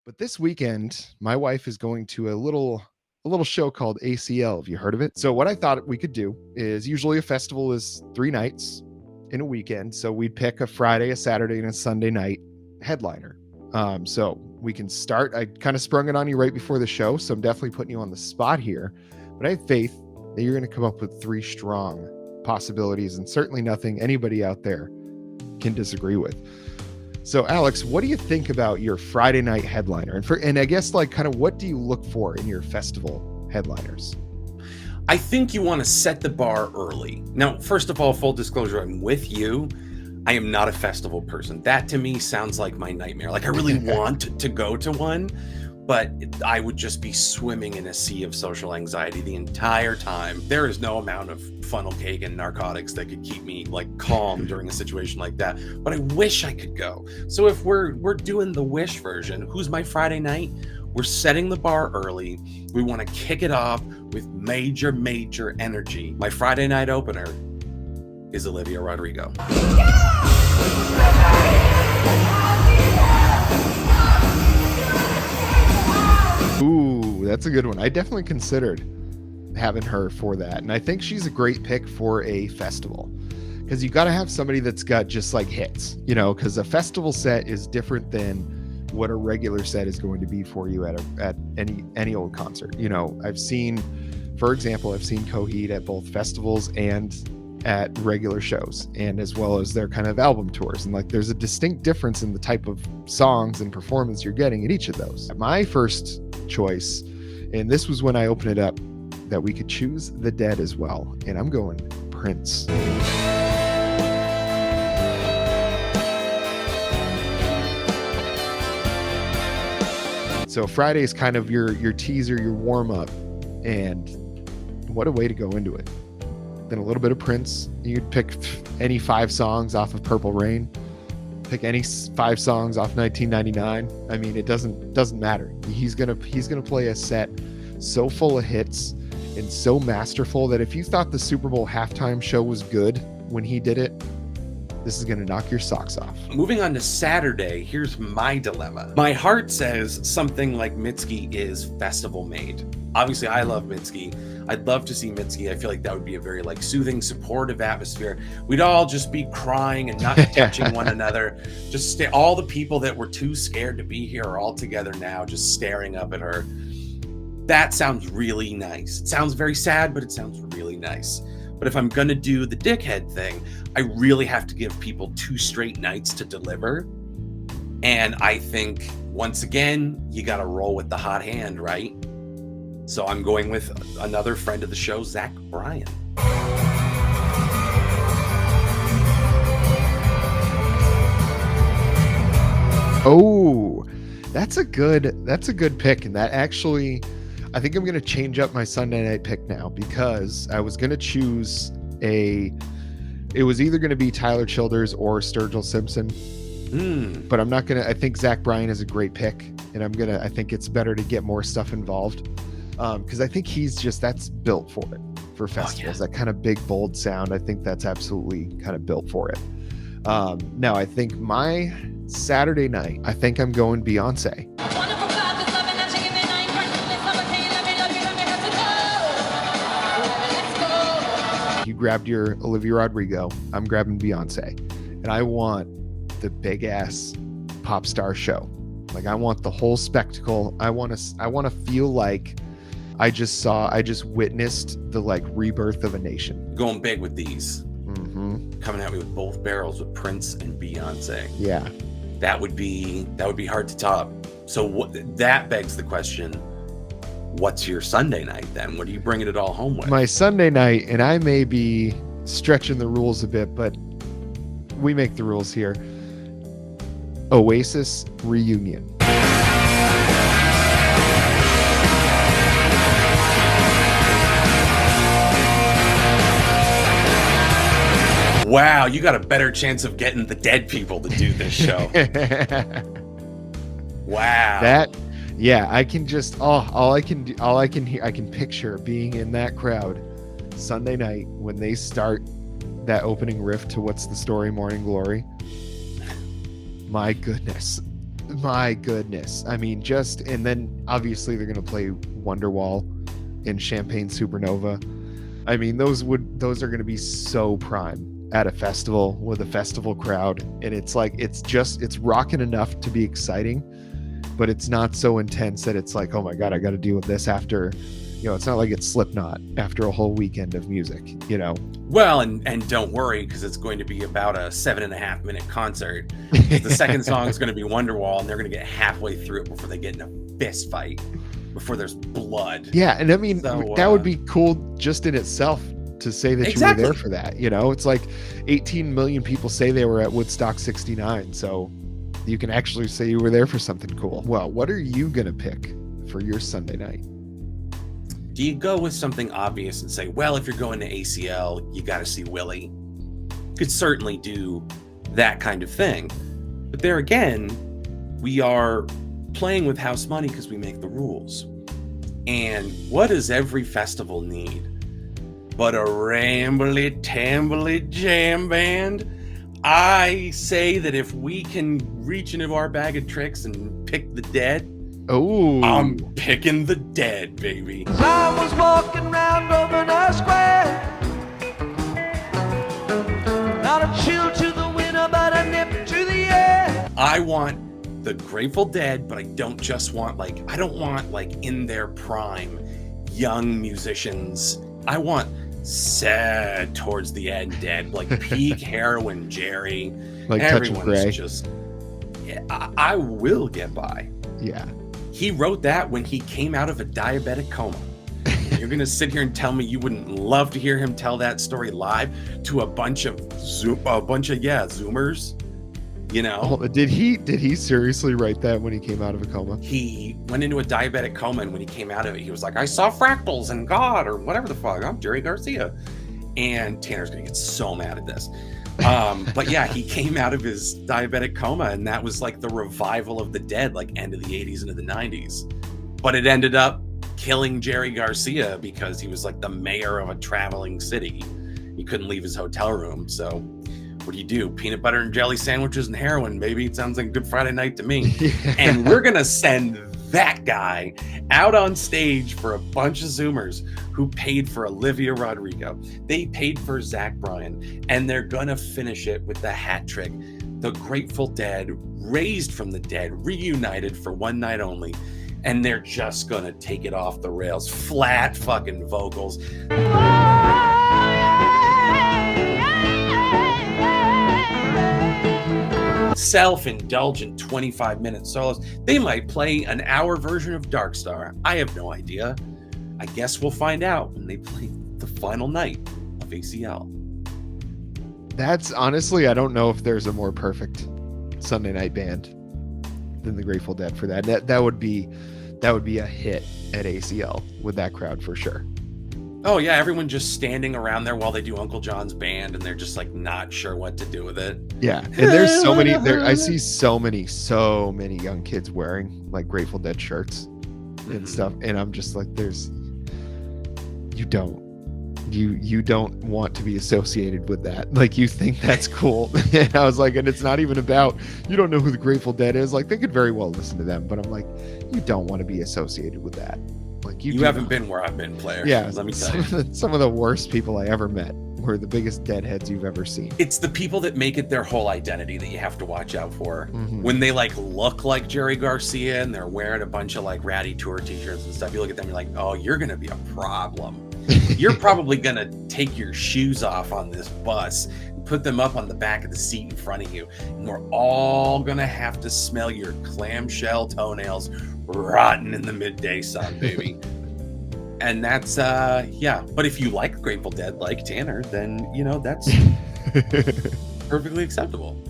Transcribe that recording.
But this weekend, my wife is going to a little show called ACL. Have you heard of it? So what I thought we could do is usually a festival is 3 nights in a weekend. So we'd pick a Friday, a Saturday, and a Sunday night headliner. So we can start. I kind of sprung it on you right before the show, so I'm definitely putting you on the spot here. But I have faith that you're going to come up with 3 strong possibilities, and certainly nothing anybody out there can disagree with. So Alex, what do you think about your Friday night headliner? And I guess like kind of what do you look for in your festival headliners? I think you want to set the bar early. Now, first of all, full disclosure, I'm with you. I am not a festival person. That to me sounds like my nightmare. Like I really want to go to one, but I would just be swimming in a sea of social anxiety the entire time. There is no amount of funnel cake and narcotics that could keep me like calm during a situation like that. But I wish I could go. So if we're doing the wish version, who's my Friday night? We're setting the bar early. We want to kick it off with major energy. My Friday night opener is Olivia Rodrigo. Ooh, that's a good one. I definitely considered having her for that. And I think she's a great pick for a festival because you got to have somebody that's got just like hits, because a festival set is different than what a regular set is going to be for you at any old concert. For example, I've seen Coheed at both festivals and at regular shows, and as well as their kind of album tours. And like, there's a distinct difference in the type of songs and performance you're getting at each of those. My first choice, and this was when I opened it up, that we could choose the Dead as well. And I'm going Prince. So Friday is kind of your teaser, your warm up, and what a way to go into it. Then a little bit of Prince. You'd pick any 5 songs off of Purple Rain. Pick any 5 songs off 1999. I mean, it doesn't matter. He's gonna play a set so full of hits and so masterful that if you thought the Super Bowl halftime show was good when he did it, this is going to knock your socks off. Moving on to Saturday, here's my dilemma. My heart says something like Mitski is festival made. Obviously, I love Mitski. I'd love to see Mitski. I feel like that would be a very supportive, supportive atmosphere. We'd all just be crying and not touching one another. Just all the people that were too scared to be here are all together now, just staring up at her. That sounds really nice. It sounds very sad, but it sounds really nice. But if I'm going to do the dickhead thing, I really have to give people 2 straight nights to deliver. And I think, once again, you got to roll with the hot hand, right? So I'm going with another friend of the show, Zach Bryan. Oh, that's a good pick. And that actually, I think I'm going to change up my Sunday night pick now, because I was going to choose it was either going to be Tyler Childers or Sturgill Simpson. But I'm not going to, I think Zach Bryan is a great pick, and I think it's better to get more stuff involved. Because I think that's built for it, for festivals. That kind of big, bold sound. I think that's absolutely kind of built for it. Now I think my Saturday night, I think I'm going Beyonce. You grabbed your Olivia Rodrigo, I'm grabbing Beyonce, and I want the big ass pop star show. Like, I want the whole spectacle. I want to feel like I just witnessed the rebirth of a nation. Going big with these. Mm-hmm. Coming at me with both barrels with Prince and Beyonce. Yeah, that would be hard to top. So that begs the question: what's your Sunday night then? What are you bringing it all home with? My Sunday night, and I may be stretching the rules a bit, but we make the rules here. Oasis reunion. Wow, you got a better chance of getting the Dead people to do this show. Wow. I can just I can picture being in that crowd Sunday night when they start that opening riff to What's the Story, Morning Glory. My goodness. My goodness. I mean, and then obviously they're going to play Wonderwall in Champagne Supernova. I mean, those are going to be so prime at a festival with a festival crowd. And it's like, it's rocking enough to be exciting, but it's not so intense that it's like, oh my God, I got to deal with this after, it's not like it's Slipknot after a whole weekend of music, Well, and don't worry, because it's going to be about a 7.5-minute concert. The second song is going to be Wonderwall, and they're going to get halfway through it before they get in a fist fight, before there's blood. Yeah, and I mean, that would be cool just in itself to say that you were there for that. It's like 18 million people say they were at Woodstock 69, so you can actually say you were there for something cool. Well, what are you going to pick for your Sunday night? Do you go with something obvious and say, well, if you're going to ACL, you got to see Willie? Could certainly do that kind of thing. But there again, we are playing with house money because we make the rules. And what does every festival need but a rambly-tambly jam band? I say that if we can reach into our bag of tricks and pick the Dead, I'm picking the Dead, baby. I was walking around Grosvenor Square. Not a chill to the winter, but a nip to the air. I want the Grateful Dead, but I don't want in their prime young musicians. I want sad towards the end Dead, like peak heroin Jerry. Like Touch of Grey. Just, yeah, I will get by. Yeah. He wrote that when he came out of a diabetic coma. You're going to sit here and tell me you wouldn't love to hear him tell that story live to a bunch of Zoomers? Did he seriously write that when he came out of a coma? He went into a diabetic coma, and when he came out of it, he was like, I saw fractals and God, or whatever the fuck. I'm Jerry Garcia. And Tanner's going to get so mad at this. But yeah, he came out of his diabetic coma, and that was like the revival of the Dead, like end of the 80s into the 90s. But it ended up killing Jerry Garcia because he was like the mayor of a traveling city. He couldn't leave his hotel room. So what do? Peanut butter and jelly sandwiches and heroin, baby. It sounds like Good Friday night to me. And we're going to send that guy out on stage for a bunch of Zoomers who paid for Olivia Rodrigo. They paid for Zach Bryan, and they're gonna finish it with the hat trick. The Grateful Dead, raised from the dead, reunited for one night only, and they're just gonna take it off the rails. Flat fucking vocals. Self-indulgent 25-minute solos. They might play an hour version of Dark Star. I have no idea. I guess we'll find out when they play the final night of ACL. That's honestly, I don't know if there's a more perfect Sunday night band than the Grateful Dead for that. That would be a hit at ACL with that crowd for sure. Oh yeah, everyone just standing around there while they do Uncle John's band, and they're just like not sure what to do with it. Yeah, and there's so many there. I see so many young kids wearing like Grateful Dead shirts and stuff, and I'm just like, you don't want to be associated with that. Like, you think that's cool. And I was like, and it's not even about, you don't know who the Grateful Dead is. Like, they could very well listen to them, but I'm like, you don't want to be associated with that. Like, you haven't been where I've been, player. Yeah, let me tell you. Some of the worst people I ever met were the biggest deadheads you've ever seen. It's the people that make it their whole identity that you have to watch out for. Mm-hmm. When they like look like Jerry Garcia and they're wearing a bunch of like ratty tour t-shirts and stuff, you look at them, you're like, oh, you're gonna be a problem. You're probably gonna take your shoes off on this bus and put them up on the back of the seat in front of you, and we're all gonna have to smell your clamshell toenails rotten in the midday sun, baby. And that's yeah. But if you like Grateful Dead like Tanner, then that's perfectly acceptable.